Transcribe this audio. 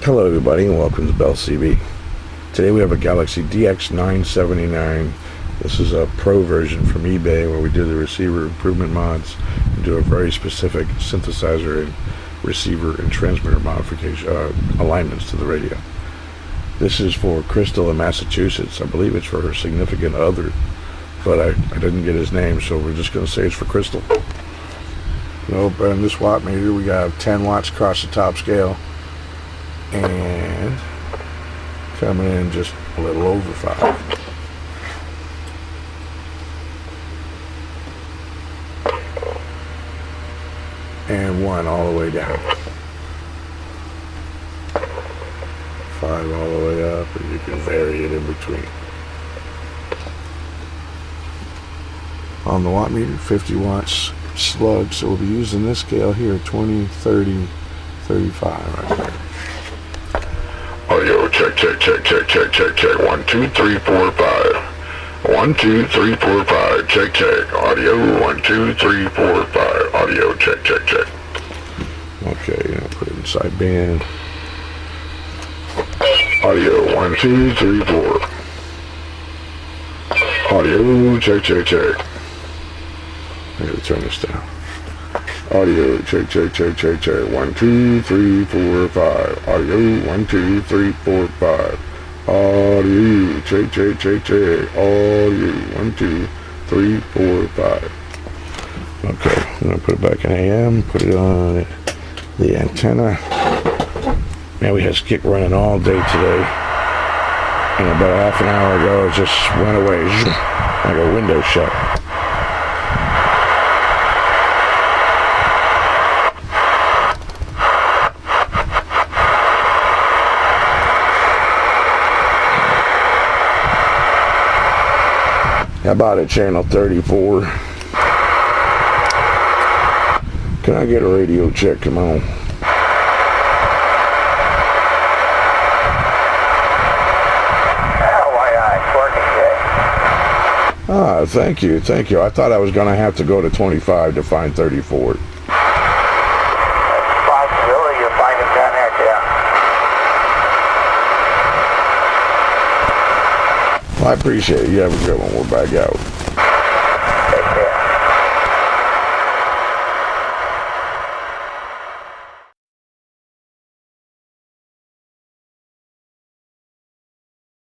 Hello everybody and welcome to Bell CB. Today we have a Galaxy DX-979. This is a pro version from eBay where we do the receiver improvement mods and do a very specific synthesizer and receiver and transmitter modification alignments to the radio. This is for Crystel in Massachusetts. I believe it's for her significant other, but I didn't get his name, so we're just going to say it's for Crystel. Nope, and this watt meter we got 10 watts across the top scale. And coming in just a little over 5. And 1 all the way down. 5 all the way up, and you can vary it in between. On the watt meter, 50 watts slug, so we'll be using this scale here, 20, 30, 35 right there. Audio check, check, check, check, check, check, check. 1, 2, 3, 4, 5. 1, 2, 3, 4, 5. Check, check. Audio 1, 2, 3, 4, 5. Audio check, check, check. Okay, now put it in sideband. Audio 1, 2, 3, 4. Audio check, check, check. I gotta turn this down. Audio check, check, check, check, check. 1, 2, 3, 4, 5. Audio 1, 2, 3, 4, 5. Audio check, check, check, check. Audio 1, 2, 3, 4, 5. Okay, I'm gonna put it back in AM. Put it on the antenna. Man, we had skip running all day today, and about half an hour ago it just went away like a window shut. How about it, channel 34? Can I get a radio check? Come on. Ah, thank you, thank you. I thought I was going to have to go to 25 to find 34. Possibility you'll find it down there, yeah. Well, I appreciate it. You have a good one. We're back out.